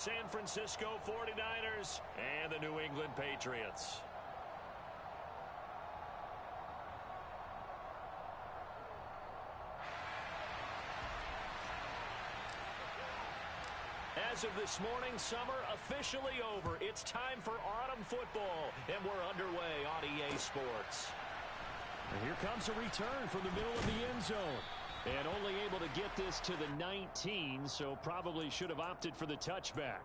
San Francisco 49ers and the New England Patriots. As of this morning, summer officially over. It's time for autumn football, and we're underway on EA Sports. And here comes a return from the middle of the end zone. And only able to get this to the 19, so probably should have opted for the touchback.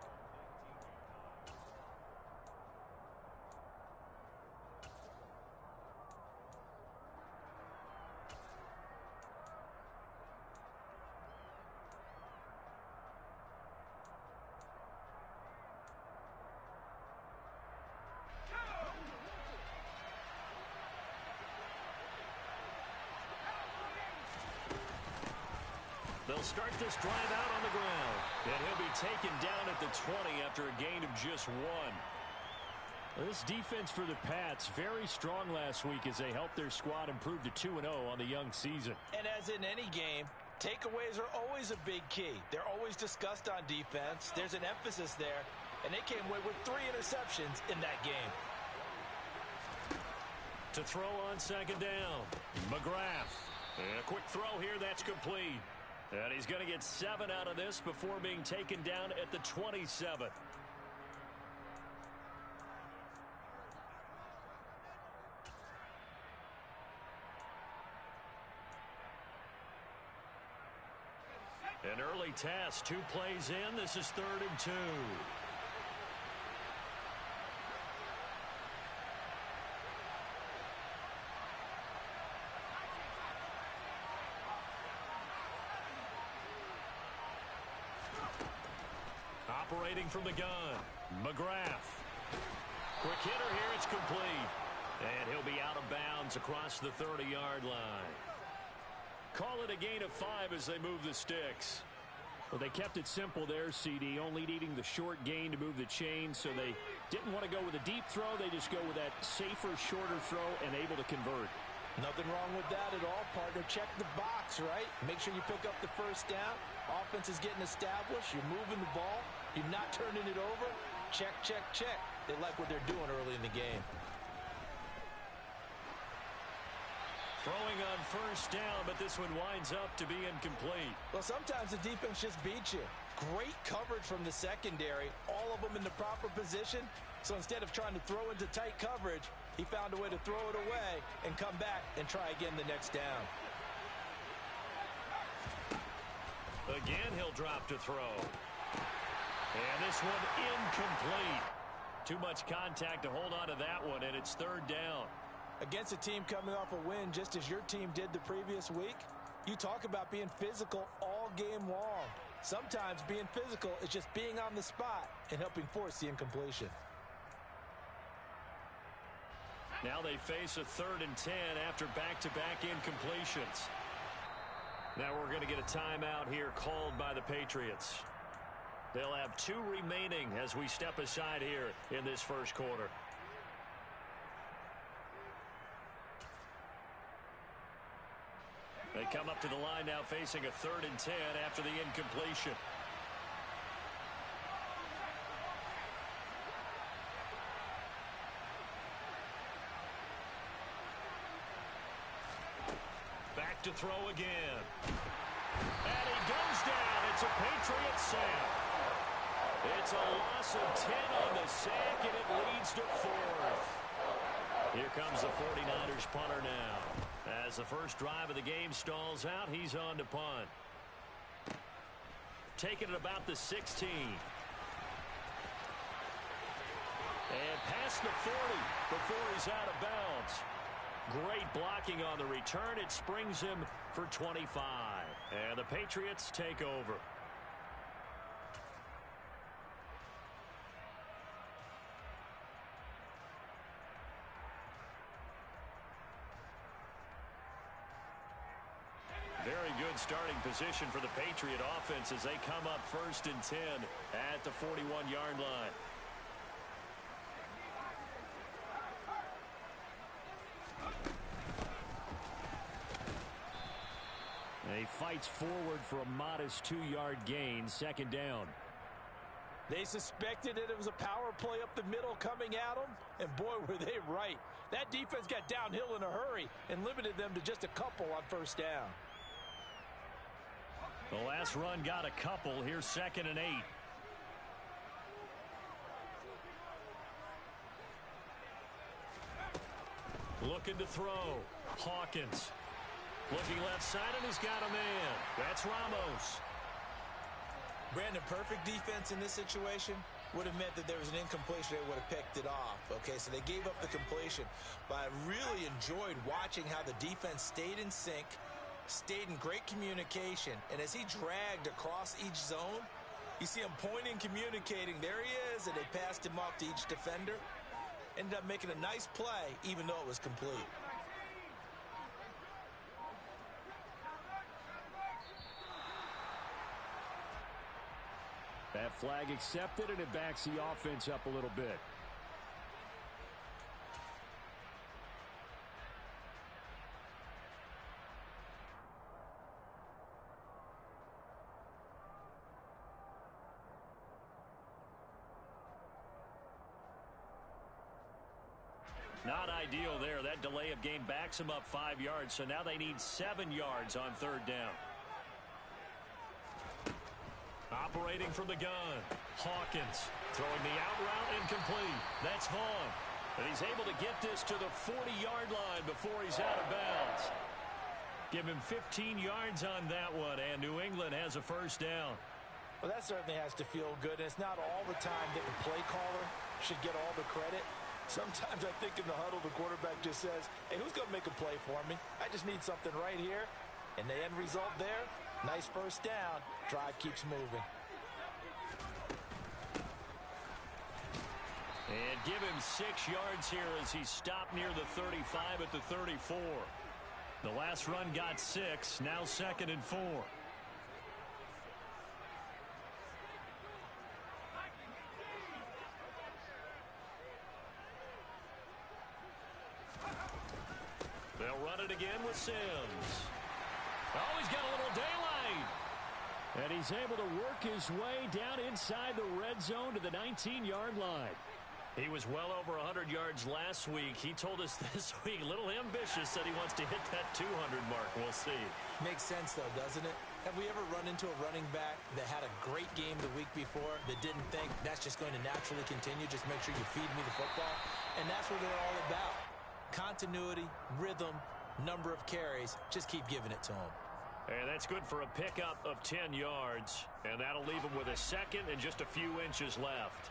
They'll start this drive out on the ground. And he'll be taken down at the 20 after a gain of just 1. This defense for the Pats, very strong last week as they helped their squad improve to 2-0 on the young season. And as in any game, takeaways are always a big key. They're always discussed on defense. There's an emphasis there. And they came away with 3 interceptions in that game. To throw on second down, McGrath. And a quick throw here, that's complete. And he's going to get 7 out of this before being taken down at the 27. An early test, 2 plays in. This is 3rd and 2. Operating from the gun, McGrath. Quick hitter here, it's complete. And he'll be out of bounds across the 30-yard line. Call it a gain of 5 as they move the sticks. Well, they kept it simple there, CD, only needing the short gain to move the chains, so they didn't want to go with a deep throw. They just go with that safer, shorter throw and able to convert. Nothing wrong with that at all, partner. Check the box, right? Make sure you pick up the first down. Offense is getting established. You're moving the ball. You're not turning it over. Check, check, check. They like what they're doing early in the game. Throwing on first down, but this one winds up to be incomplete. Well, sometimes the defense just beats you. Great coverage from the secondary. All of them in the proper position. So instead of trying to throw into tight coverage, he found a way to throw it away and come back and try again the next down. Again, he'll drop to throw. And this one incomplete. Too much contact to hold on to that one, and it's 3rd down. Against a team coming off a win just as your team did the previous week, you talk about being physical all game long. Sometimes being physical is just being on the spot and helping force the incompletion. Now they face a 3rd and 10 after back-to-back incompletions. Now we're going to get a timeout here called by the Patriots. They'll have 2 remaining as we step aside here in this first quarter. They come up to the line now facing a 3rd and 10 after the incompletion. Back to throw again. And he goes down. It's a Patriot sack. It's a loss of 10 on the sack, and it leads to 4th. Here comes the 49ers punter now. As the first drive of the game stalls out, he's on to punt. Taking it about the 16. And past the 40 before he's out of bounds. Great blocking on the return. It springs him for 25. And the Patriots take over. Very good starting position for the Patriot offense as they come up 1st and 10 at the 41-yard line. He fights forward for a modest 2-yard gain, 2nd down. They suspected that it was a power play up the middle coming at them, and boy, were they right. That defense got downhill in a hurry and limited them to just a couple on first down. The last run got a couple. Here's 2nd and 8. Looking to throw. Hawkins. Looking left side, and he's got a man. That's Ramos. Brandon, perfect defense in this situation would have meant that there was an incompletion. They would have picked it off. Okay, so they gave up the completion. But I really enjoyed watching how the defense stayed in sync, stayed in great communication. And as he dragged across each zone, you see him pointing, communicating. There he is, and they passed him off to each defender. Ended up making a nice play, even though it was complete. That flag accepted, and it backs the offense up a little bit. Not ideal there. That delay of game backs them up 5 yards, so now they need 7 yards on 3rd down. Operating from the gun. Hawkins throwing the out route incomplete. That's Vaughn. And he's able to get this to the 40-yard line before he's out of bounds. Give him 15 yards on that one, and New England has a first down. Well, that certainly has to feel good. And it's not all the time that the play caller should get all the credit. Sometimes I think in the huddle, the quarterback just says, hey, who's going to make a play for me? I just need something right here. And the end result there, nice first down. Drive keeps moving. And give him 6 yards here as he stopped near the 35 at the 34. The last run got 6. Now 2nd and 4. They'll run it again with Sims. Oh, he's got a little daylight. And he's able to work his way down inside the red zone to the 19-yard line. He was well over 100 yards last week. He told us this week, a little ambitious, that he wants to hit that 200 mark. We'll see. Makes sense, though, doesn't it? Have we ever run into a running back that had a great game the week before that didn't think that's just going to naturally continue? Just make sure you feed me the football. And that's what they're all about. Continuity, rhythm, number of carries. Just keep giving it to them. And that's good for a pickup of 10 yards. And that'll leave him with a 2nd and just a few inches left.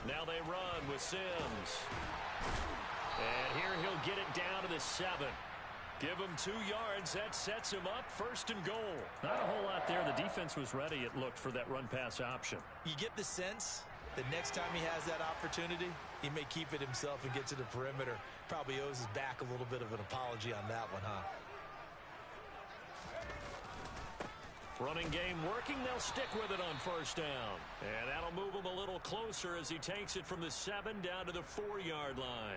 Now they run with Sims. And here he'll get it down to the 7. Give him 2 yards. That sets him up 1st and goal. Not a whole lot there. The defense was ready, it looked, for that run-pass option. You get the sense that next time he has that opportunity, he may keep it himself and get to the perimeter. Probably owes his back a little bit of an apology on that one, huh? Running game working. They'll stick with it on 1st down. And that'll move him a little closer as he takes it from the 7 down to the 4-yard line.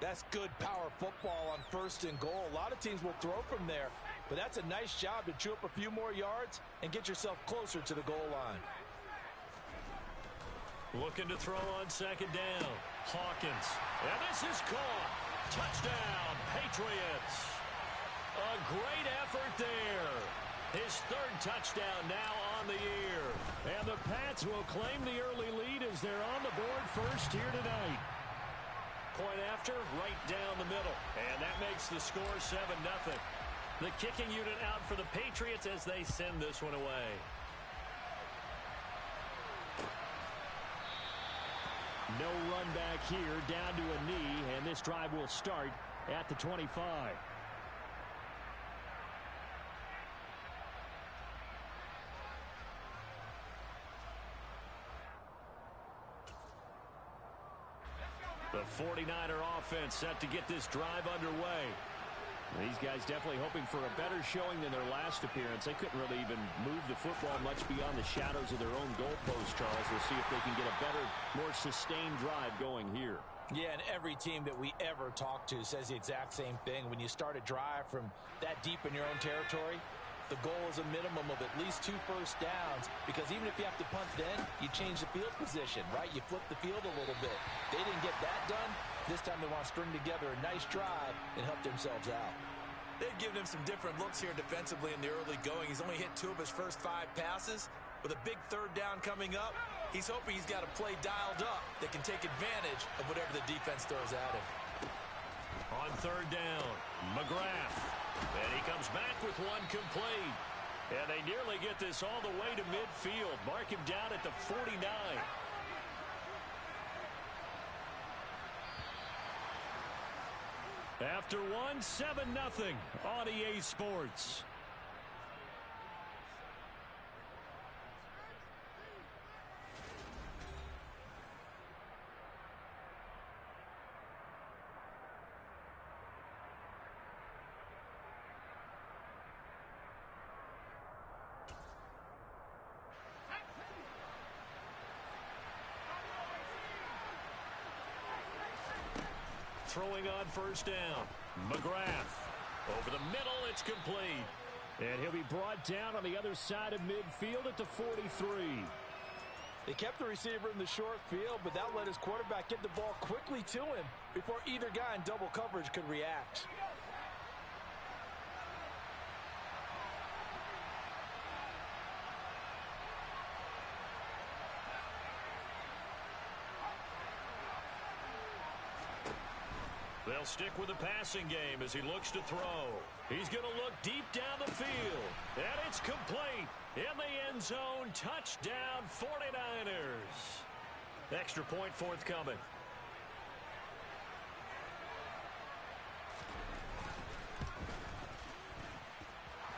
That's good power football on 1st and goal. A lot of teams will throw from there, but that's a nice job to chew up a few more yards and get yourself closer to the goal line. Looking to throw on 2nd down. Hawkins. And this is caught. Touchdown, Patriots. A great effort there. His 3rd touchdown now on the year. And the Pats will claim the early lead as they're on the board first here tonight. Point after, right down the middle. And that makes the score 7-0. The kicking unit out for the Patriots as they send this one away. No run back here, down to a knee, and this drive will start at the 25. The 49er offense set to get this drive underway. These guys definitely hoping for a better showing than their last appearance. They couldn't really even move the football much beyond the shadows of their own goalpost, Charles. We'll see if they can get a better, more sustained drive going here. Yeah, and every team that we ever talk to says the exact same thing. When you start a drive from that deep in your own territory, the goal is a minimum of at least 2 first downs, because even if you have to punt then, you change the field position, right? You flip the field a little bit. They didn't get that done. This time they want to string together a nice drive and help themselves out. They've given him some different looks here defensively in the early going. He's only hit 2 of his first 5 passes. With a big third down coming up, he's hoping he's got a play dialed up that can take advantage of whatever the defense throws at him. On third down, McGrath. And he comes back with one complete. And they nearly get this all the way to midfield. Mark him down at the 49. After one, 7-0 on EA Sports. Throwing on first down, McGrath. Over the middle, it's complete. And he'll be brought down on the other side of midfield at the 43. They kept the receiver in the short field, but that let his quarterback get the ball quickly to him before either guy in double coverage could react. They'll stick with the passing game as he looks to throw. He's going to look deep down the field. And it's complete. In the end zone, touchdown 49ers. Extra point forthcoming.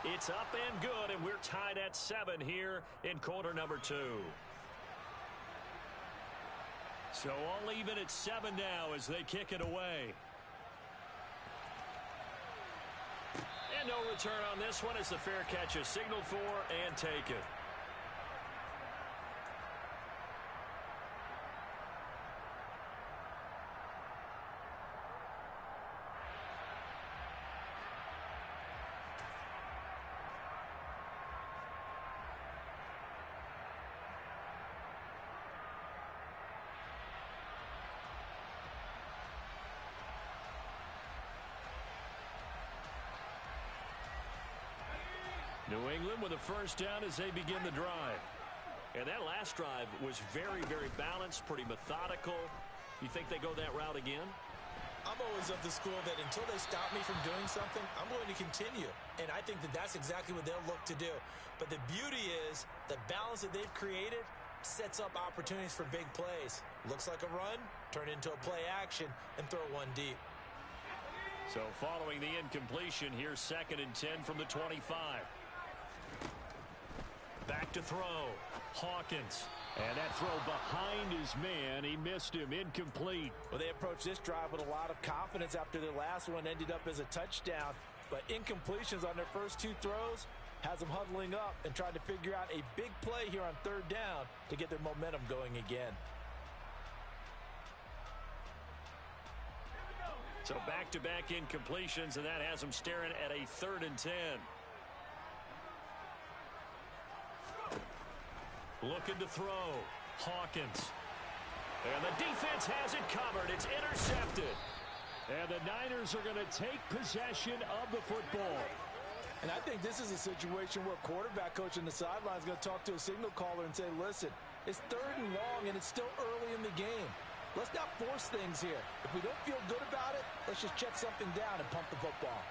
It's up and good, and we're tied at 7 here in quarter number 2. So all even at 7 now as they kick it away. And no return on this one as the fair catch is signaled for and taken. New England with a first down as they begin the drive. And that last drive was very, very balanced, pretty methodical. You think they go that route again? I'm always of the school that until they stop me from doing something, I'm going to continue. And I think that that's exactly what they'll look to do. But the beauty is the balance that they've created sets up opportunities for big plays. Looks like a run, turn into a play action, and throw one deep. So following the incompletion, here's 2nd and 10 from the 25. Back to throw. Hawkins. And that throw behind his man. He missed him. Incomplete. Well, they approached this drive with a lot of confidence after their last one ended up as a touchdown. But incompletions on their first 2 throws has them huddling up and trying to figure out a big play here on 3rd down to get their momentum going again. So back-to-back incompletions, and that has them staring at a 3rd and 10. Looking to throw. Hawkins. And the defense has it covered. It's intercepted. And the Niners are going to take possession of the football. And I think this is a situation where quarterback coach on the sideline is going to talk to a signal caller and say, listen, it's 3rd and long and it's still early in the game. Let's not force things here. If we don't feel good about it, let's just check something down and pump the football.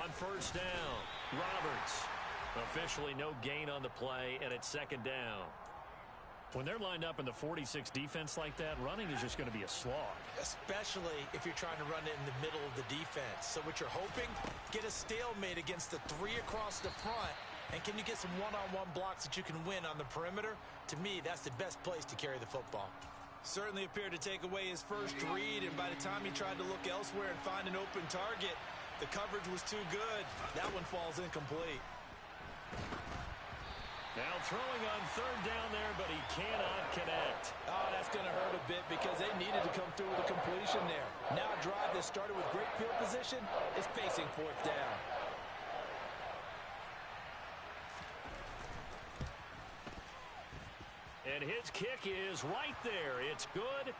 On first down, Roberts. Officially no gain on the play, and it's 2nd down. When they're lined up in the 46 defense like that, running is just going to be a slog. Especially if you're trying to run it in the middle of the defense. So what you're hoping, get a stalemate against the 3 across the front. And can you get some one-on-one blocks that you can win on the perimeter? To me, that's the best place to carry the football. Certainly appeared to take away his first read, and by the time he tried to look elsewhere and find an open target, the coverage was too good. That one falls incomplete. Now throwing on third down there, but he cannot connect. Oh, that's going to hurt a bit because they needed to come through with a completion there. Now a drive that started with great field position is facing fourth down. And his kick is right there. It's good.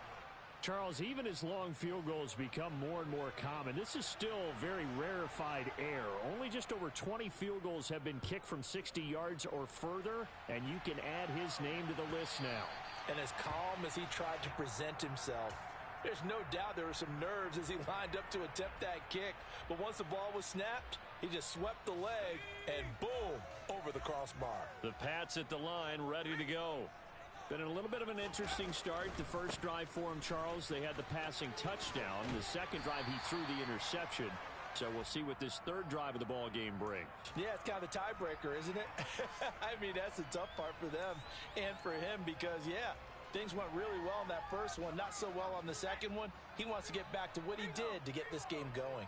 Charles, even as long field goals become more and more common, this is still very rarefied air. Only just over 20 field goals have been kicked from 60 yards or further, and you can add his name to the list now. And as calm as he tried to present himself, there's no doubt there were some nerves as he lined up to attempt that kick. But once the ball was snapped, he just swept the leg, and boom, over the crossbar. The Pats at the line, ready to go. Been a little bit of an interesting start. The first drive for him, Charles, they had the passing touchdown. The second drive, he threw the interception. So we'll see what this third drive of the ball game brings. Yeah, it's kind of the tiebreaker, isn't it? I mean, that's the tough part for them and for him because, yeah, things went really well in that first one, not so well on the second one. He wants to get back to what he did to get this game going.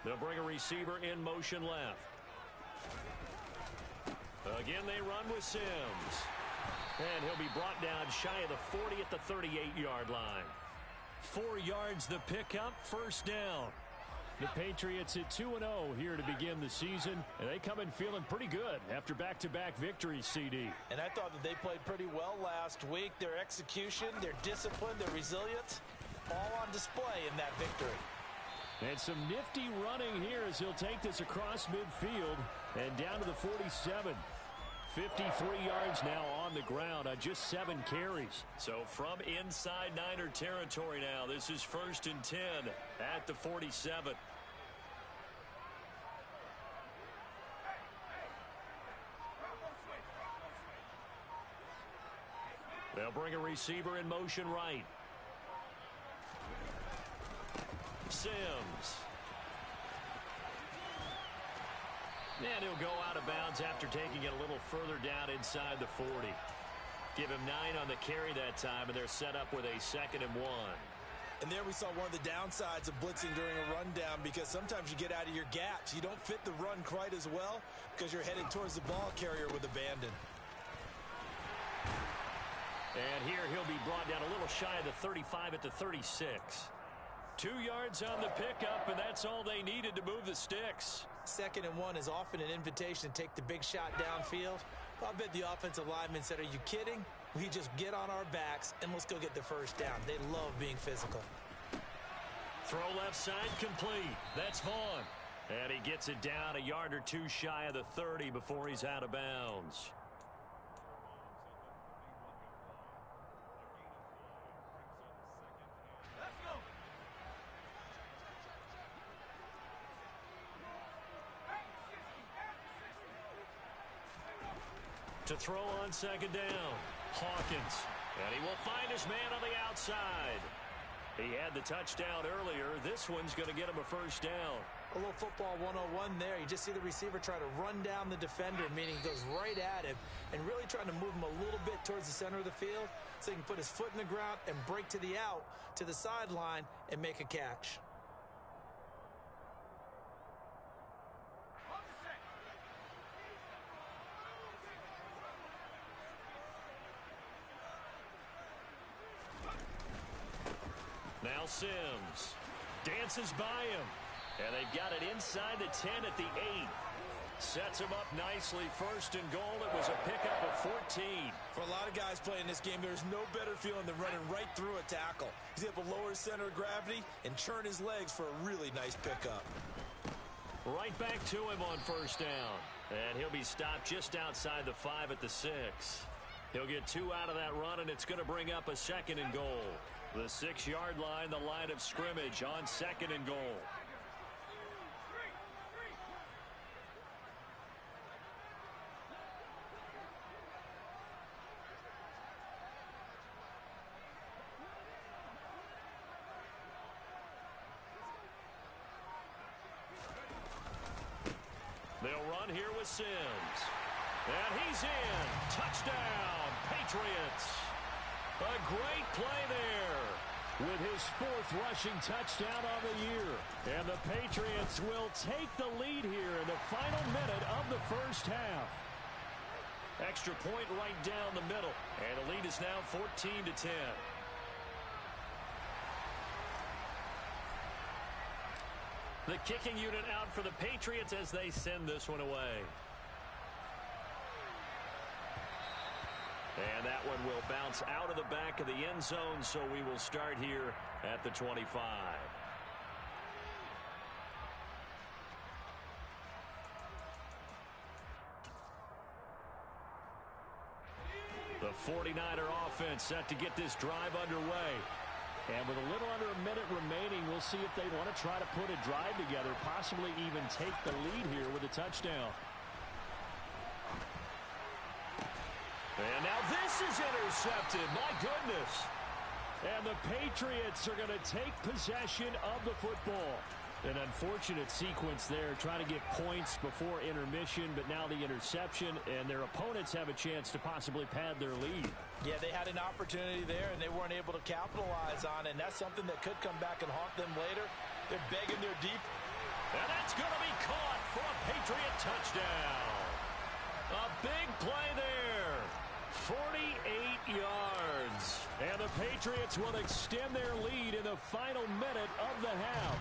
They'll bring a receiver in motion left. Again, they run with Sims. And he'll be brought down shy of the 40 at the 38-yard line. 4 yards the pickup, first down. The Patriots at 2-0 here to begin the season, and they come in feeling pretty good after back-to-back victories, CD. And I thought that they played pretty well last week. Their execution, their discipline, their resilience, all on display in that victory. And some nifty running here as he'll take this across midfield and down to the 47. 53 yards now on the ground on just 7 carries. So from inside Niner territory now, this is 1st and 10 at the 47. They'll bring a receiver in motion right. Sims. And he'll go out of bounds after taking it a little further down inside the 40. Give him 9 on the carry that time, and they're set up with a 2nd and 1. And there we saw one of the downsides of blitzing during a rundown because sometimes you get out of your gaps. You don't fit the run quite as well because you're headed towards the ball carrier with abandon. And here he'll be brought down a little shy of the 35 at the 36. 2 yards on the pickup, and that's all they needed to move the sticks. 2nd and 1 is often an invitation to take the big shot downfield. I bet the offensive lineman said, are you kidding? We just get on our backs and let's go get the first down. They love being physical. Throw left side complete. That's Vaughn. And he gets it down a yard or two shy of the 30 before he's out of bounds. To throw on 2nd down, Hawkins. And he will find his man on the outside. He had the touchdown earlier. This one's going to get him a first down. A little football 101 there. You just see the receiver try to run down the defender, meaning he goes right at him and really trying to move him a little bit towards the center of the field so he can put his foot in the ground and break to the out, to the sideline, and make a catch. Now Sims dances by him, and they've got it inside the 10 at the 8. Sets him up nicely. 1st and goal. It was a pickup of 14. For a lot of guys playing this game, there's no better feeling than running right through a tackle. He's able to lower his center of gravity and churn his legs for a really nice pickup. Right back to him on 1st down. And he'll be stopped just outside the 5 at the 6. He'll get 2 out of that run, and it's going to bring up a 2nd and goal. The 6-yard line, the line of scrimmage on 2nd and goal. They'll run here with Sims. And he's in. Touchdown, Patriots. A great play there with his 4th rushing touchdown on the year. And the Patriots will take the lead here in the final minute of the first half. Extra point right down the middle. And the lead is now 14-10. The kicking unit out for the Patriots as they send this one away. And that one will bounce out of the back of the end zone, so we will start here at the 25. The 49er offense set to get this drive underway. And with a little under a minute remaining, we'll see if they want to try to put a drive together, possibly even take the lead here with a touchdown. And now this is intercepted. My goodness. And the Patriots are going to take possession of the football. An unfortunate sequence there, trying to get points before intermission, but now the interception, and their opponents have a chance to possibly pad their lead. Yeah, they had an opportunity there, and they weren't able to capitalize on it, and that's something that could come back and haunt them later. They're begging their deep. And that's going to be caught for a Patriot touchdown. A big play there. 48 yards. And the Patriots will extend their lead in the final minute of the half.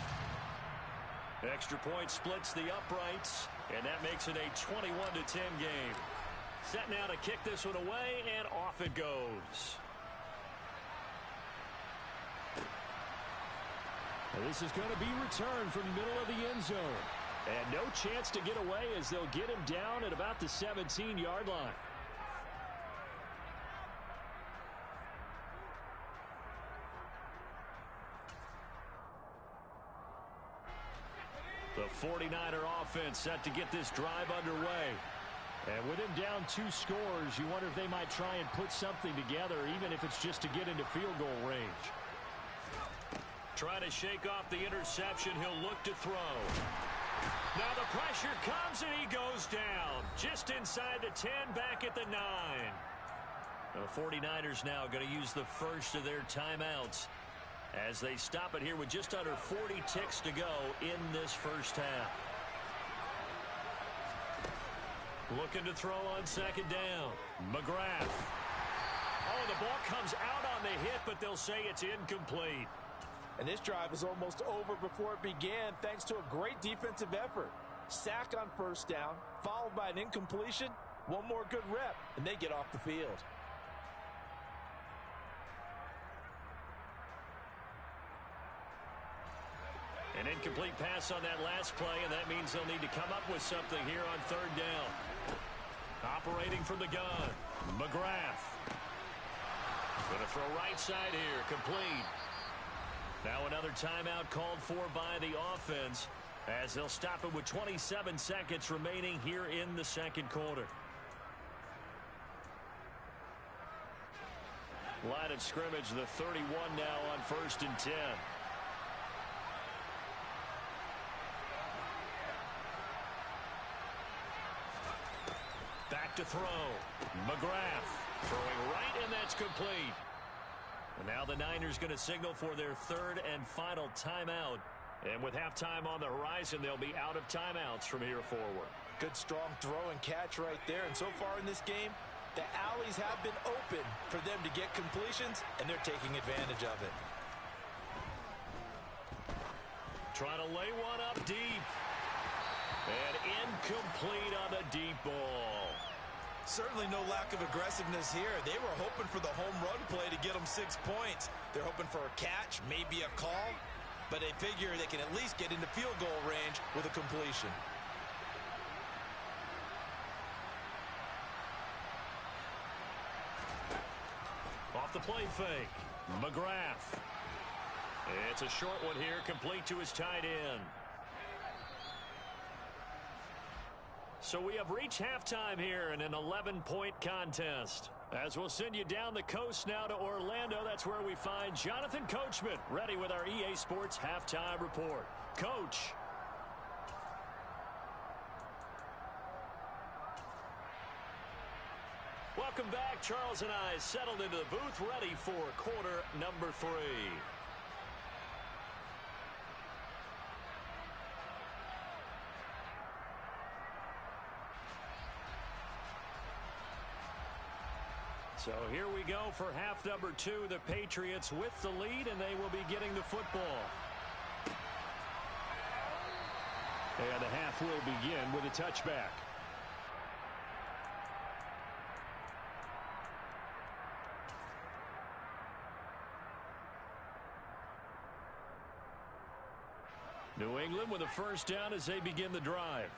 Extra point splits the uprights, and that makes it a 21-10 game. Set now to kick this one away, and off it goes. And this is going to be returned from the middle of the end zone. And no chance to get away as they'll get him down at about the 17-yard line. The 49er offense set to get this drive underway. And with him down 2 scores, you wonder if they might try and put something together, even if it's just to get into field goal range. Try to shake off the interception. He'll look to throw. Now the pressure comes, and he goes down. Just inside the 10, back at the 9. The 49ers now going to use the first of their timeouts as they stop it here with just under 40 ticks to go in this first half. Looking to throw on second down. McGrath. Oh, the ball comes out on the hit, but they'll say it's incomplete. And this drive is almost over before it began thanks to a great defensive effort. Sack on first down, followed by an incompletion. One more good rep, and they get off the field. An incomplete pass on that last play, and that means they'll need to come up with something here on third down. Operating from the gun, McGrath. Going to throw right side here, complete. Now another timeout called for by the offense as they'll stop it with 27 seconds remaining here in the second quarter. Line of scrimmage, the 31 now on 1st and 10. Back to throw. McGrath throwing right, and that's complete. And now the Niners going to signal for their third and final timeout. And with halftime on the horizon, they'll be out of timeouts from here forward. Good strong throw and catch right there. And so far in this game, the alleys have been open for them to get completions, and they're taking advantage of it. Trying to lay one up deep. And incomplete on the deep ball. Certainly no lack of aggressiveness here. They were hoping for the home run play to get them 6 points. They're hoping for a catch, maybe a call, but they figure they can at least get into field goal range with a completion. Off the play fake, McGrath. It's a short one here, complete to his tight end. So we have reached halftime here in an 11-point contest. As we'll send you down the coast now to Orlando, that's where we find Jonathan Coachman, ready with our EA Sports Halftime Report. Coach. Welcome back. Charles and I settled into the booth, ready for quarter number 3. So here we go for half number 2. The Patriots with the lead, and they will be getting the football. And the half will begin with a touchback. New England with a first down as they begin the drive.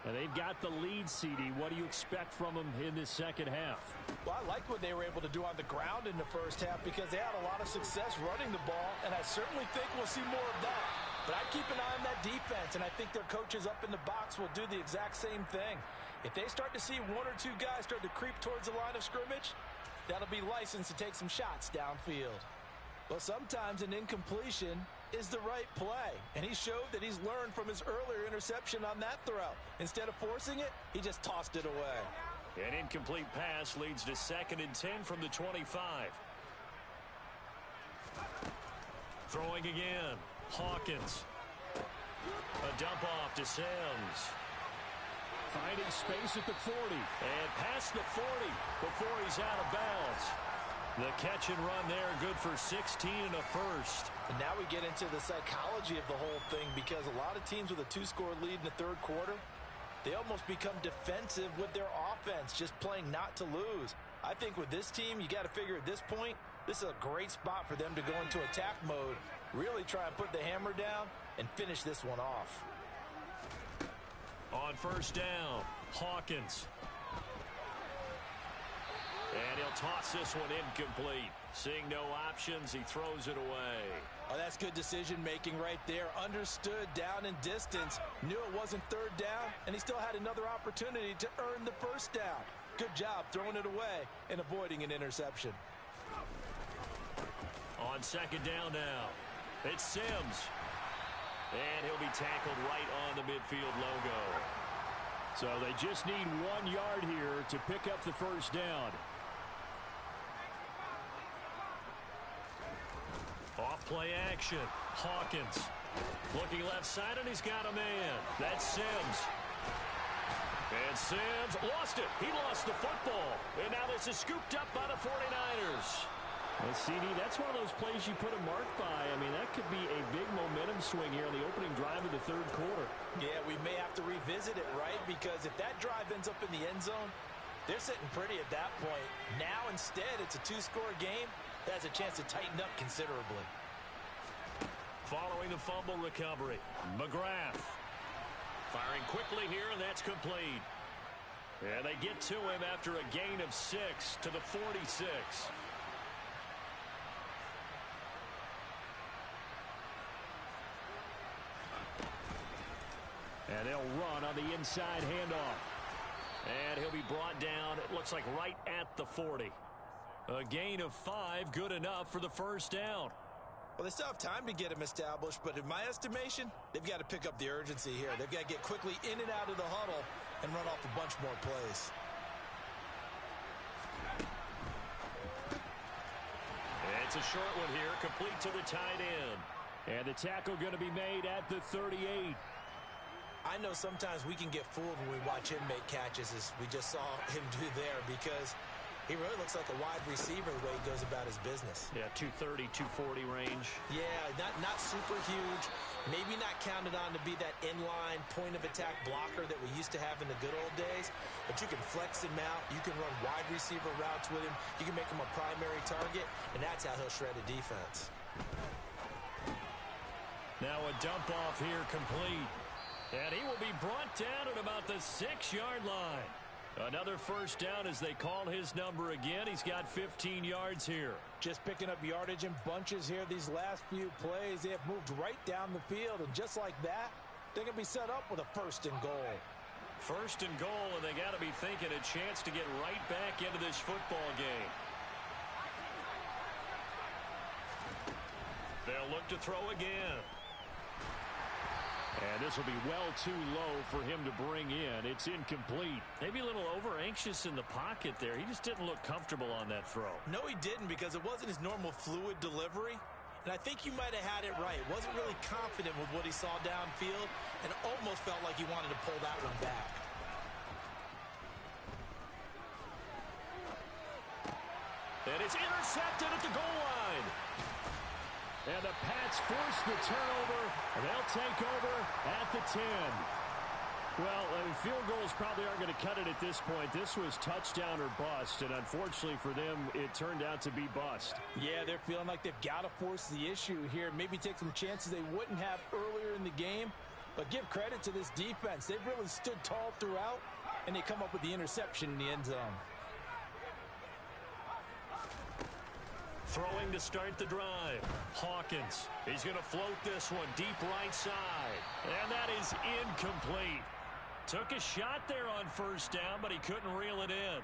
And they've got the lead, CD. What do you expect from them in this second half? Well, I like what they were able to do on the ground in the first half because they had a lot of success running the ball, and I certainly think we'll see more of that. But I'd keep an eye on that defense, and I think their coaches up in the box will do the exact same thing. If they start to see one or two guys start to creep towards the line of scrimmage, that'll be license to take some shots downfield. Well, sometimes an incompletion is the right play, and he showed that he's learned from his earlier interception on that throw. Instead of forcing it, he just tossed it away. An incomplete pass leads to 2nd and 10 from the 25. Throwing again. Hawkins. A dump off to Sims. Finding space at the 40. And past the 40 before he's out of bounds. The catch and run there, good for 16 and a first. And now we get into the psychology of the whole thing because a lot of teams with a 2-score lead in the third quarter, they almost become defensive with their offense, just playing not to lose. I think with this team, you got to figure at this point, this is a great spot for them to go into attack mode, really try and put the hammer down and finish this one off. On first down, Hawkins. And he'll toss this one incomplete. Seeing no options, he throws it away. Oh, that's good decision-making right there. Understood down in distance. Knew it wasn't third down, and he still had another opportunity to earn the first down. Good job throwing it away and avoiding an interception. On second down now, it's Sims. And he'll be tackled right on the midfield logo. So they just need 1 yard here to pick up the first down. Off play action. Hawkins. Looking left side, and he's got a man. That's Sims. And Sims lost it. He lost the football. And now this is scooped up by the 49ers. Well, CD, that's one of those plays you put a mark by. I mean, that could be a big momentum swing here on the opening drive of the third quarter. Yeah, we may have to revisit it, right? Because if that drive ends up in the end zone, they're sitting pretty at that point. Now, instead, it's a 2-score game. That has a chance to tighten up considerably. Following the fumble recovery, McGrath. Firing quickly here, and that's complete. And they get to him after a gain of 6 to the 46. And they'll run on the inside handoff. And he'll be brought down, it looks like right at the 40. A gain of 5, good enough for the first down. Well, they still have time to get him established, but in my estimation, they've got to pick up the urgency here. They've got to get quickly in and out of the huddle and run off a bunch more plays. It's a short one here, complete to the tight end. And the tackle going to be made at the 38. I know sometimes we can get fooled when we watch him make catches, as we just saw him do there, because he really looks like a wide receiver the way he goes about his business. Yeah, 230, 240 range. Yeah, not super huge. Maybe not counted on to be that inline point-of-attack blocker that we used to have in the good old days. But you can flex him out. You can run wide receiver routes with him. You can make him a primary target, and that's how he'll shred a defense. Now a dump off here complete. And he will be brought down at about the 6-yard line. Another first down as they call his number again. He's got 15 yards here. Just picking up yardage in bunches here these last few plays. They have moved right down the field, and just like that, they're going to be set up with a 1st and goal. 1st and goal, and they got to be thinking a chance to get right back into this football game. They'll look to throw again. And this will be well too low for him to bring in. It's incomplete. Maybe a little over-anxious in the pocket there. He just didn't look comfortable on that throw. No, he didn't, because it wasn't his normal fluid delivery. And I think you might have had it right. Wasn't really confident with what he saw downfield and almost felt like he wanted to pull that one back. It's intercepted at the goal line. And the Pats force the turnover, and they'll take over at the 10. Well, field goals probably aren't going to cut it at this point. This was touchdown or bust, and unfortunately for them, it turned out to be bust. Yeah, they're feeling like they've got to force the issue here. Maybe take some chances they wouldn't have earlier in the game. But give credit to this defense. They've really stood tall throughout, and they come up with the interception in the end zone. Throwing to start the drive. Hawkins. He's going to float this one deep right side. And that is incomplete. Took a shot there on first down, but he couldn't reel it in.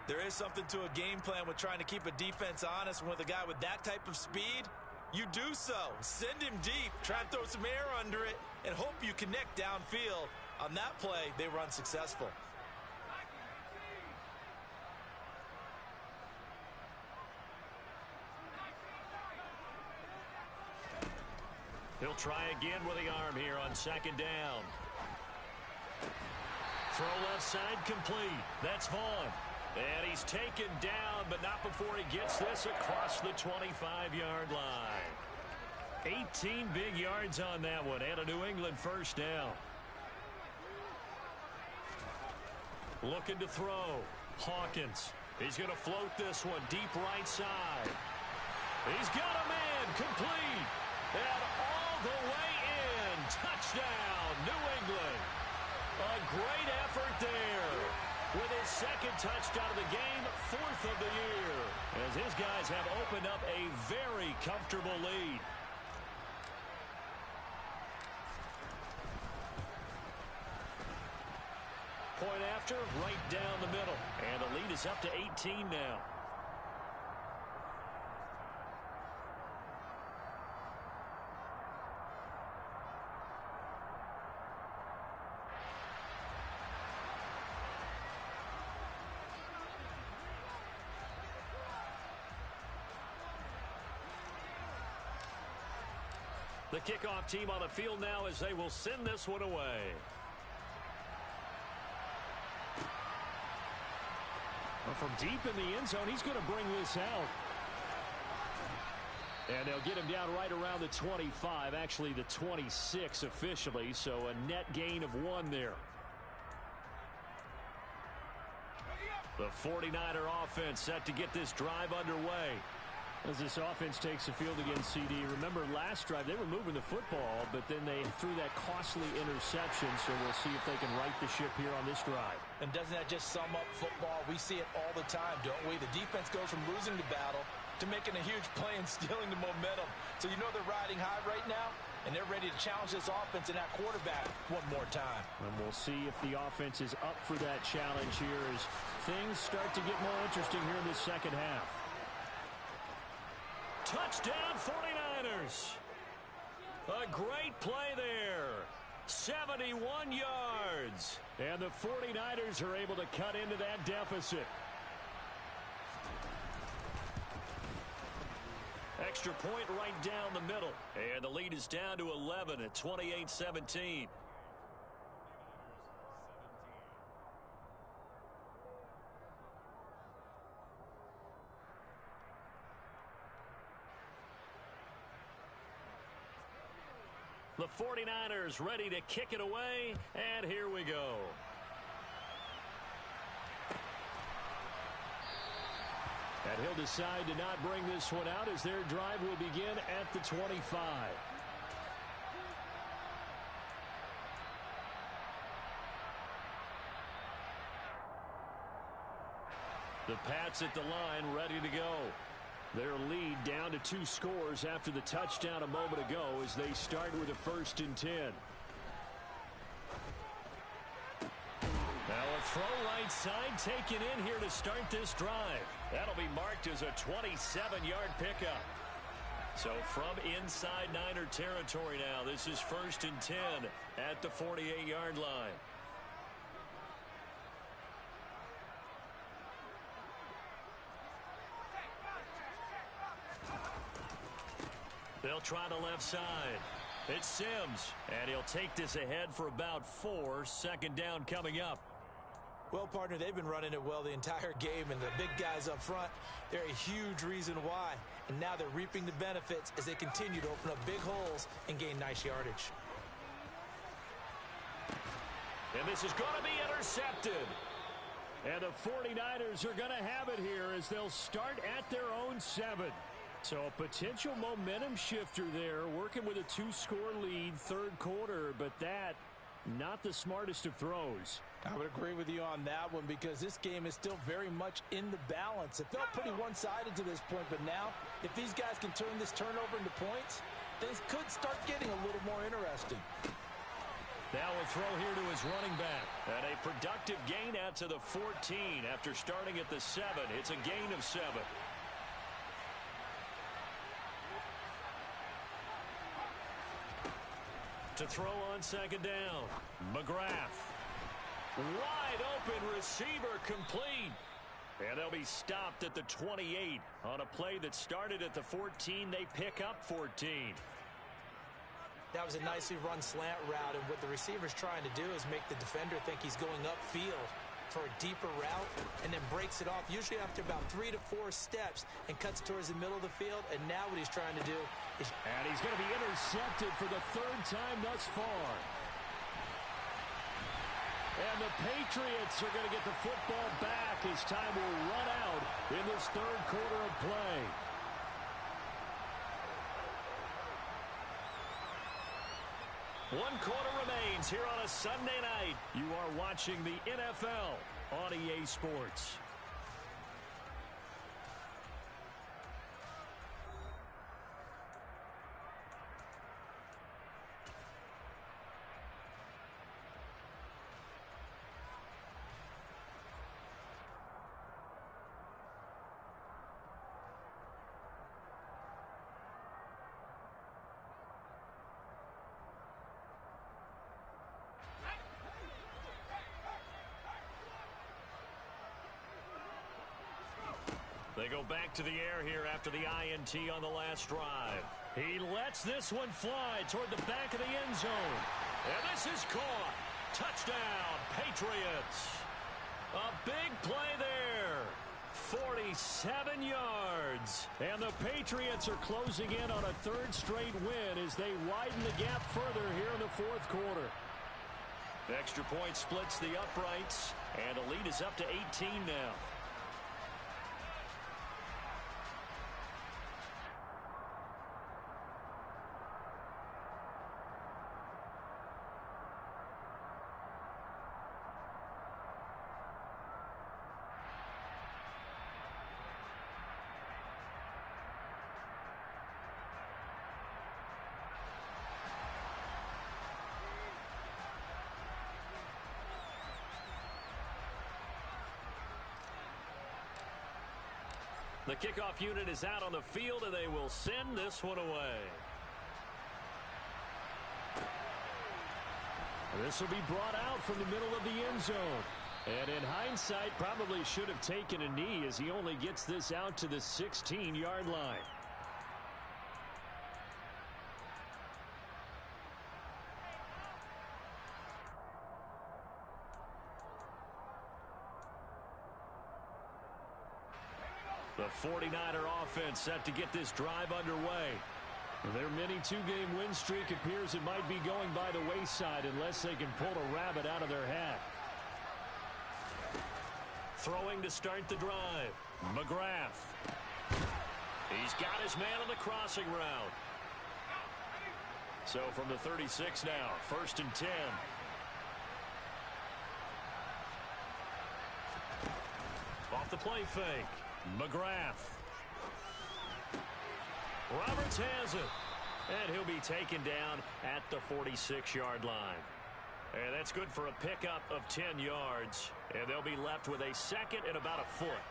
There is something to a game plan with trying to keep a defense honest. With a guy with that type of speed, you do so. Send him deep. Try and throw some air under it and hope you connect downfield. On that play, they were unsuccessful. He'll try again with the arm here on second down. Throw left side complete. That's Vaughn. And he's taken down, but not before he gets this across the 25-yard line. 18 big yards on that one, and a New England first down. Looking to throw. Hawkins. He's going to float this one deep right side. He's got a man complete. And all the way in. Touchdown, New England. A great effort there. With his second touchdown of the game, fourth of the year. As his guys have opened up a very comfortable lead. Point after, right down the middle. And the lead is up to 18 now. The kickoff team on the field now as they will send this one away. Well, from deep in the end zone, he's going to bring this out. And they'll get him down right around the 25, actually the 26 officially, so a net gain of 1 there. The 49er offense set to get this drive underway. As this offense takes the field against CD, remember last drive they were moving the football, but then they threw that costly interception, so we'll see if they can right the ship here on this drive. And doesn't that just sum up football? We see it all the time, don't we? The defense goes from losing the battle to making a huge play and stealing the momentum. So you know they're riding high right now, and they're ready to challenge this offense and that quarterback one more time. And we'll see if the offense is up for that challenge here as things start to get more interesting here in this second half. Touchdown 49ers. A great play there. 71 yards. And the 49ers are able to cut into that deficit. Extra point right down the middle. And the lead is down to 11 at 28-17. The 49ers ready to kick it away, and here we go. And he'll decide to not bring this one out as their drive will begin at the 25. The Pats at the line ready to go. Their lead down to 2 scores after the touchdown a moment ago as they start with a 1st and 10. Now a throw right side taken in here to start this drive. That'll be marked as a 27-yard pickup. So from inside Niner territory now, this is 1st and 10 at the 48-yard line. They'll try the left side. It's Sims, and he'll take this ahead for about 4. 2nd down coming up. Well, partner, they've been running it well the entire game, and the big guys up front, they're a huge reason why. And now they're reaping the benefits as they continue to open up big holes and gain nice yardage. And this is going to be intercepted. And the 49ers are going to have it here as they'll start at their own 7. So a potential momentum shifter there, working with a 2-score lead, third quarter, but that, not the smartest of throws. I would agree with you on that one because this game is still very much in the balance. It felt pretty one-sided to this point, but now, if these guys can turn this turnover into points, things could start getting a little more interesting. Now a throw here to his running back. And a productive gain out to the 14 after starting at the 7. It's a gain of 7. To throw on second down. McGrath. Wide open receiver complete. And they'll be stopped at the 28 on a play that started at the 14. They pick up 14. That was a nicely run slant route, and what the receiver's trying to do is make the defender think he's going upfield for a deeper route and then breaks it off, usually after about 3 to 4 steps, and cuts towards the middle of the field. And now what he's trying to do is... And he's going to be intercepted for the 3rd time thus far. And the Patriots are going to get the football back as time will run out in this 3rd quarter of play. One quarter remains here on a Sunday night. You are watching the NFL on EA Sports. They go back to the air here after the INT on the last drive. He lets this one fly toward the back of the end zone. And this is caught. Touchdown, Patriots. A big play there. 47 yards. And the Patriots are closing in on a 3rd straight win as they widen the gap further here in the 4th quarter. Extra point splits the uprights, and the lead is up to 18 now. The kickoff unit is out on the field, and they will send this one away. This will be brought out from the middle of the end zone. And in hindsight, probably should have taken a knee as he only gets this out to the 16-yard line. The 49er offense set to get this drive underway. Their mini 2-game win streak appears it might be going by the wayside unless they can pull a rabbit out of their hat. Throwing to start the drive. McGrath. He's got his man on the crossing route. So from the 36 now, 1st and 10. Off the play fake. McGrath. Roberts has it. And he'll be taken down at the 46-yard line. And that's good for a pickup of 10 yards. And they'll be left with a 2nd and about a foot.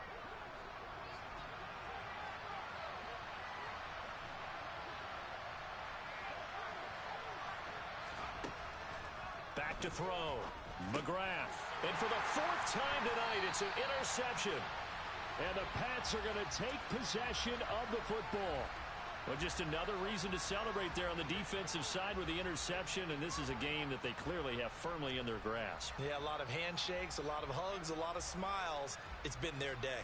Back to throw. McGrath. And for the 4th time tonight, it's an interception. And the Pats are going to take possession of the football. Well, just another reason to celebrate there on the defensive side with the interception, and this is a game that they clearly have firmly in their grasp. Yeah, a lot of handshakes, a lot of hugs, a lot of smiles. It's been their day.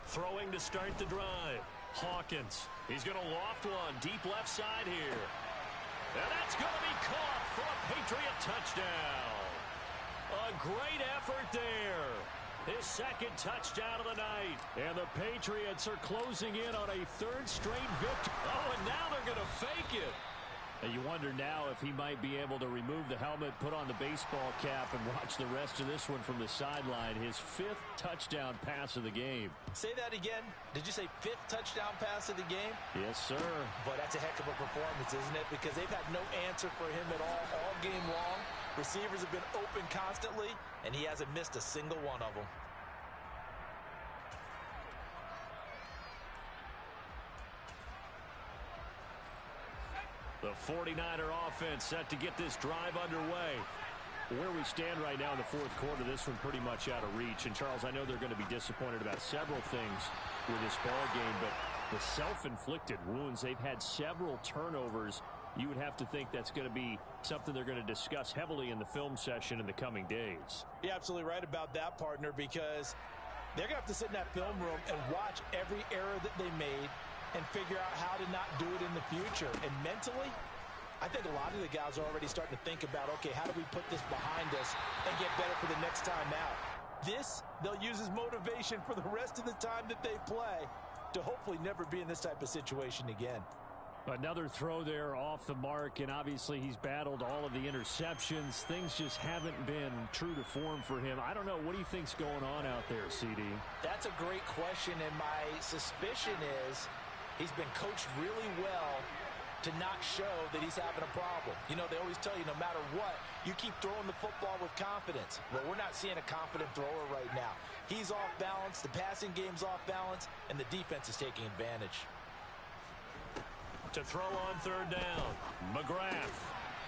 Throwing to start the drive. Hawkins. He's going to loft one deep left side here. And that's going to be caught for a Patriot touchdown. A great effort there. His second touchdown of the night. And the Patriots are closing in on a third straight victory. Oh, and now they're going to fake it. And you wonder now if he might be able to remove the helmet, put on the baseball cap, and watch the rest of this one from the sideline. His fifth touchdown pass of the game. Say that again. Did you say fifth touchdown pass of the game? Yes, sir. But that's a heck of a performance, isn't it? Because they've had no answer for him at all game long. Receivers have been open constantly, and he hasn't missed a single one of them. The 49er offense set to get this drive underway. Where we stand right now in the fourth quarter, this one pretty much out of reach. And, Charles, I know they're going to be disappointed about several things with this ball game, but the self-inflicted wounds, they've had several turnovers. You would have to think that's going to be something they're going to discuss heavily in the film session in the coming days. You're absolutely right about that, partner, because they're going to have to sit in that film room and watch every error that they made and figure out how to not do it in the future. And mentally, I think a lot of the guys are already starting to think about, okay, how do we put this behind us and get better for the next time out? This, they'll use as motivation for the rest of the time that they play to hopefully never be in this type of situation again. Another throw there off the mark, and obviously he's battled all of the interceptions. Things just haven't been true to form for him. I don't know. What do you think's going on out there, CD? That's a great question, and my suspicion is he's been coached really well to not show that he's having a problem. You know, they always tell you no matter what, you keep throwing the football with confidence. Well, we're not seeing a confident thrower right now. He's off balance, the passing game's off balance, and the defense is taking advantage. To throw on third down, McGrath.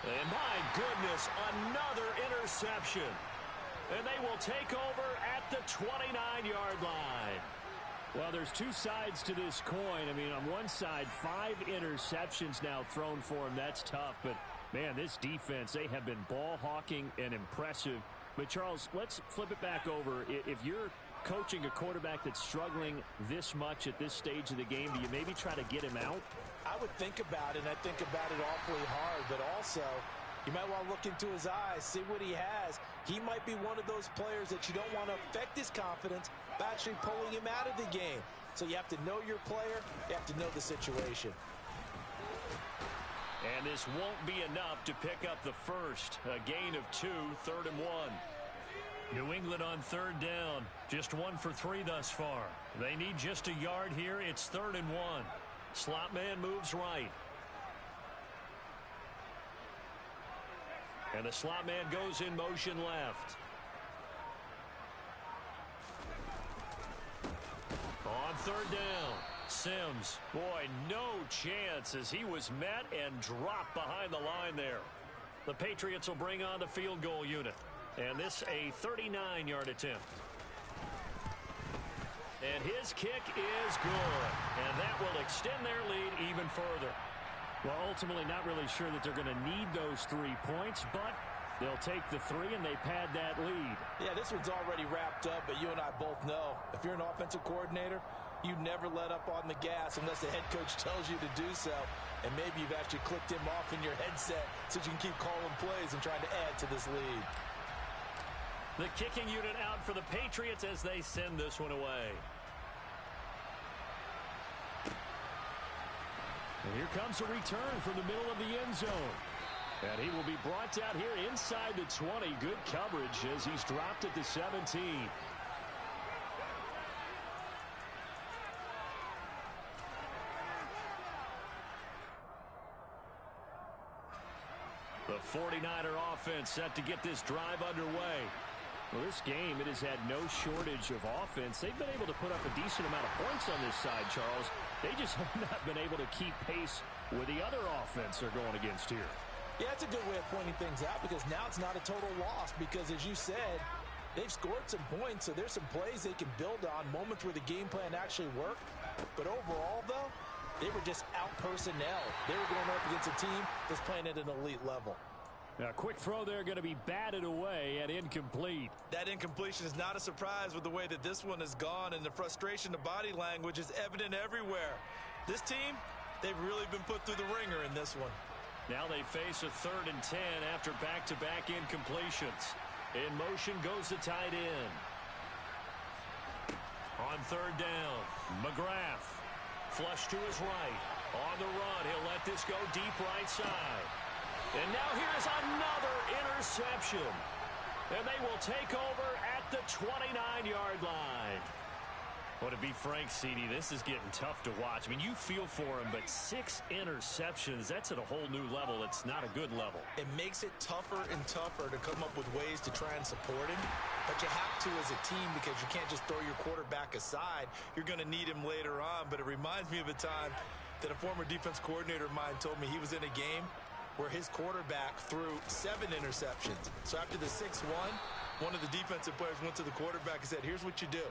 And my goodness, another interception. And they will take over at the 29-yard line. Well, there's two sides to this coin. I mean, on one side, 5 interceptions now thrown for him. That's tough. But, man, this defense, they have been ball hawking and impressive. But, Charles, let's flip it back over. If you're coaching a quarterback that's struggling this much at this stage of the game, do you maybe try to get him out? I would think about it, and I think about it awfully hard. But also, you might want to look into his eyes, see what he has. He might be one of those players that you don't want to affect his confidence by actually pulling him out of the game. So you have to know your player. You have to know the situation. And this won't be enough to pick up the first. A gain of 2, 3rd and 1. New England on third down. Just 1 for 3 thus far. They need just a yard here. It's 3rd and 1. Slot man moves right. And the slot man goes in motion left. On third down, Sims. Boy, no chance as he was met and dropped behind the line there. The Patriots will bring on the field goal unit. And this a 39-yard attempt. And his kick is good. And that will extend their lead even further. Well, ultimately not really sure that they're going to need those 3 points, but they'll take the 3 and they pad that lead. Yeah, this one's already wrapped up, but you and I both know if you're an offensive coordinator, you never let up on the gas unless the head coach tells you to do so. And maybe you've actually clicked him off in your headset so you can keep calling plays and trying to add to this lead. The kicking unit out for the Patriots as they send this one away. And here comes a return from the middle of the end zone. And he will be brought out here inside the 20. Good coverage as he's dropped at the 17. The 49er offense set to get this drive underway. Well, this game, it has had no shortage of offense. They've been able to put up a decent amount of points on this side, Charles. They just have not been able to keep pace with the other offense they're going against here. Yeah, that's a good way of pointing things out because now it's not a total loss because, as you said, they've scored some points, so there's some plays they can build on, moments where the game plan actually worked. But overall, though, they were just out-personnel. They were going up against a team that's playing at an elite level. Now, a quick throw there going to be batted away and incomplete. That incompletion is not a surprise with the way that this one has gone, and the frustration, the body language is evident everywhere. This team, they've really been put through the ringer in this one. Now they face a 3rd and 10 after back-to-back incompletions. In motion goes the tight end. On 3rd down, McGrath. Flush to his right. On the run, he'll let this go deep right side. And now here's another interception. And they will take over at the 29-yard line. Well, to be frank, CD, this is getting tough to watch. I mean, you feel for him, but 6 interceptions, that's at a whole new level. It's not a good level. It makes it tougher and tougher to come up with ways to try and support him. But you have to as a team because you can't just throw your quarterback aside. You're going to need him later on. But it reminds me of a time that a former defense coordinator of mine told me he was in a game where his quarterback threw 7 interceptions. So after the 6-1, one of the defensive players went to the quarterback and said, here's what you do.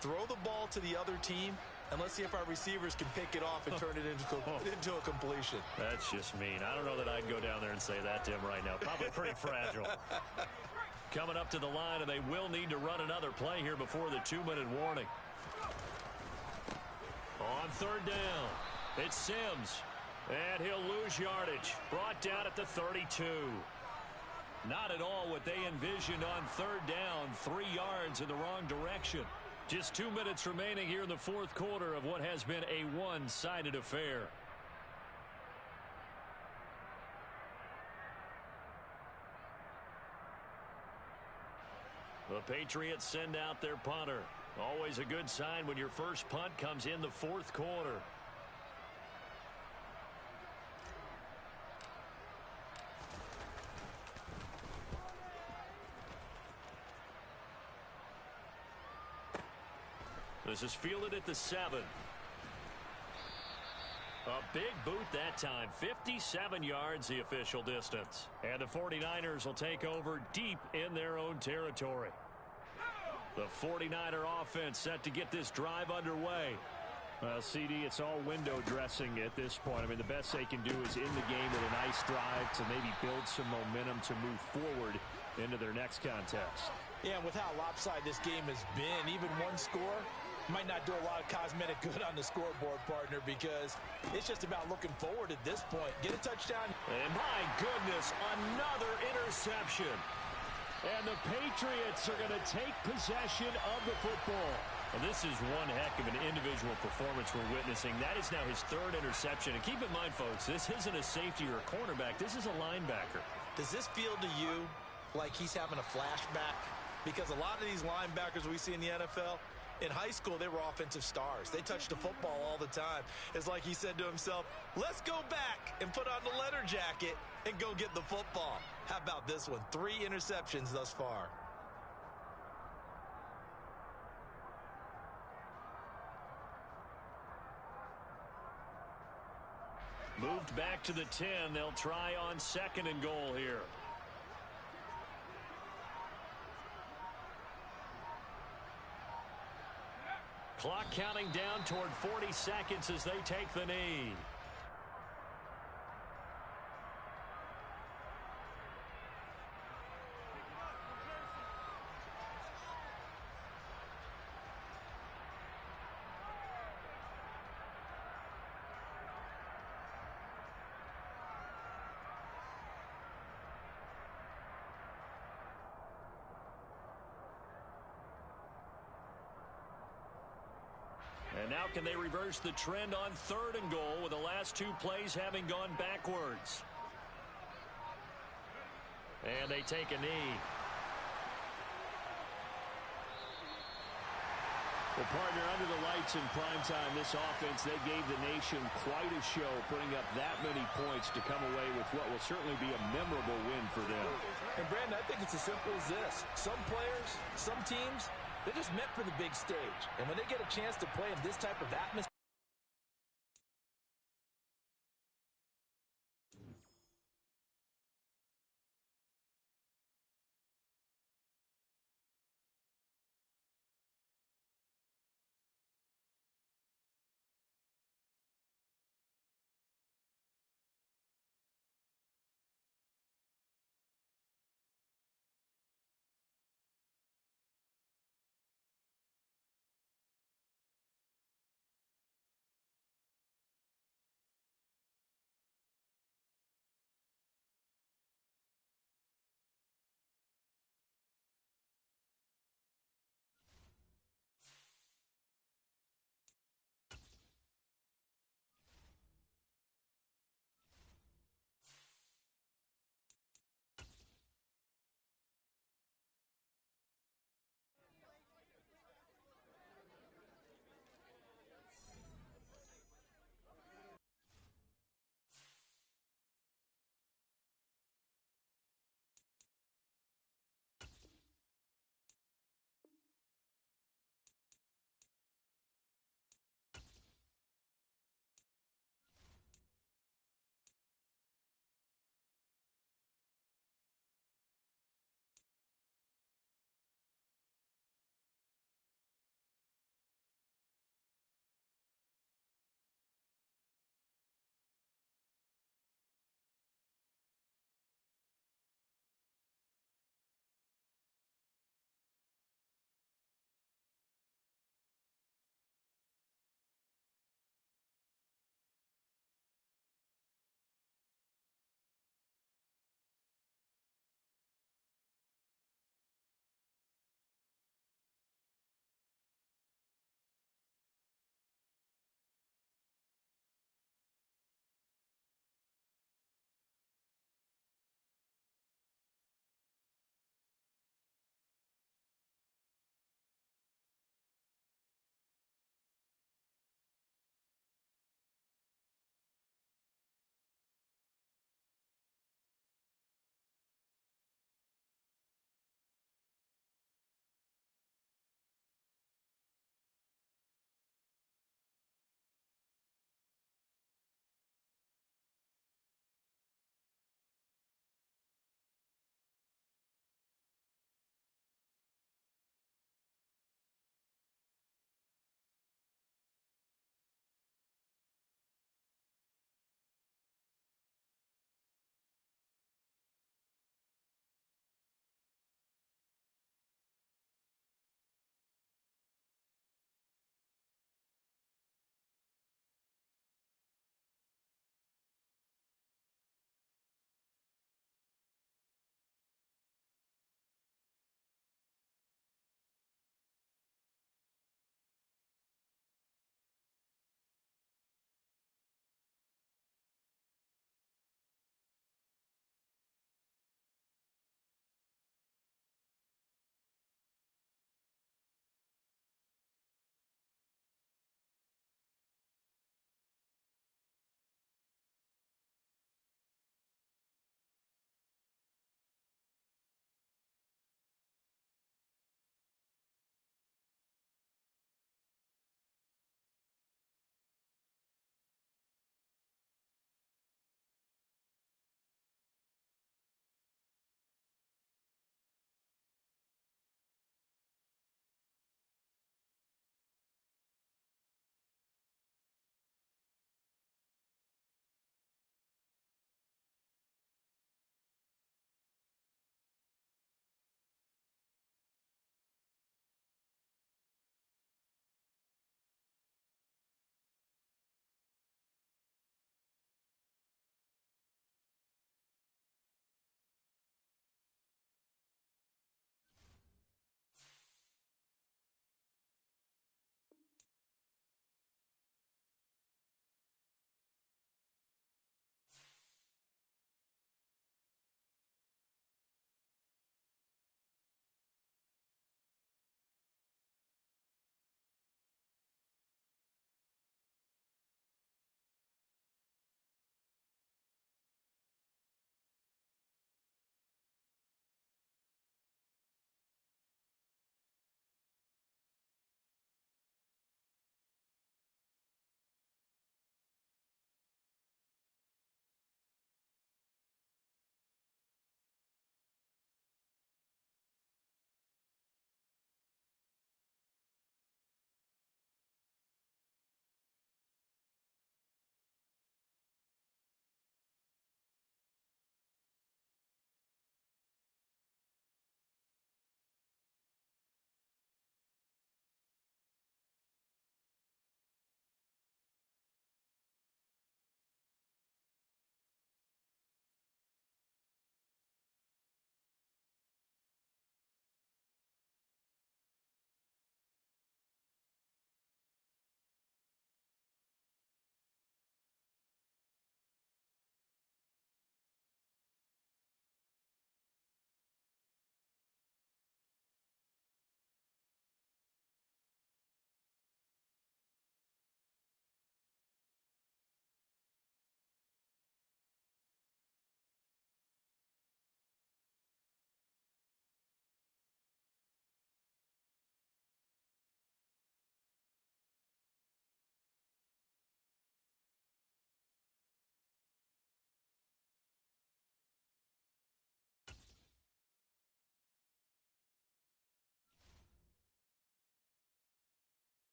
Throw the ball to the other team, and let's see if our receivers can pick it off and turn it into a completion. That's just mean. I don't know that I'd go down there and say that to him right now. Probably pretty fragile. Coming up to the line, and they will need to run another play here before the 2-minute warning. On 3rd down, it's Sims. And he'll lose yardage. Brought down at the 32. Not at all what they envisioned on 3rd down. 3 yards in the wrong direction. Just 2 minutes remaining here in the 4th quarter of what has been a one-sided affair. The Patriots send out their punter. Always a good sign when your first punt comes in the 4th quarter. This is fielded at the 7. A big boot that time. 57 yards the official distance. And the 49ers will take over deep in their own territory. The 49er offense set to get this drive underway. Well, CD, it's all window dressing at this point. I mean, the best they can do is in the game with a nice drive to maybe build some momentum to move forward into their next contest. Yeah, and with how lopsided this game has been, even one score might not do a lot of cosmetic good on the scoreboard, partner, because it's just about looking forward at this point. Get a touchdown. And my goodness, another interception. And the Patriots are going to take possession of the football. And this is one heck of an individual performance we're witnessing. That is now his 3rd interception. And keep in mind, folks, this isn't a safety or a cornerback. This is a linebacker. Does this feel to you like he's having a flashback? Because a lot of these linebackers we see in the NFL, in high school, they were offensive stars. They touched the football all the time. It's like he said to himself, let's go back and put on the leather jacket and go get the football. How about this one? 3 interceptions thus far. Moved back to the 10. They'll try on 2nd and goal here. Clock counting down toward 40 seconds as they take the knee. And now can they reverse the trend on 3rd and goal with the last 2 plays having gone backwards? And they take a knee. Well, partner, under the lights in primetime, this offense, they gave the nation quite a show, putting up that many points to come away with what will certainly be a memorable win for them. And, Brandon, I think it's as simple as this. Some players, some teams, they're just meant for the big stage. And when they get a chance to play in this type of atmosphere,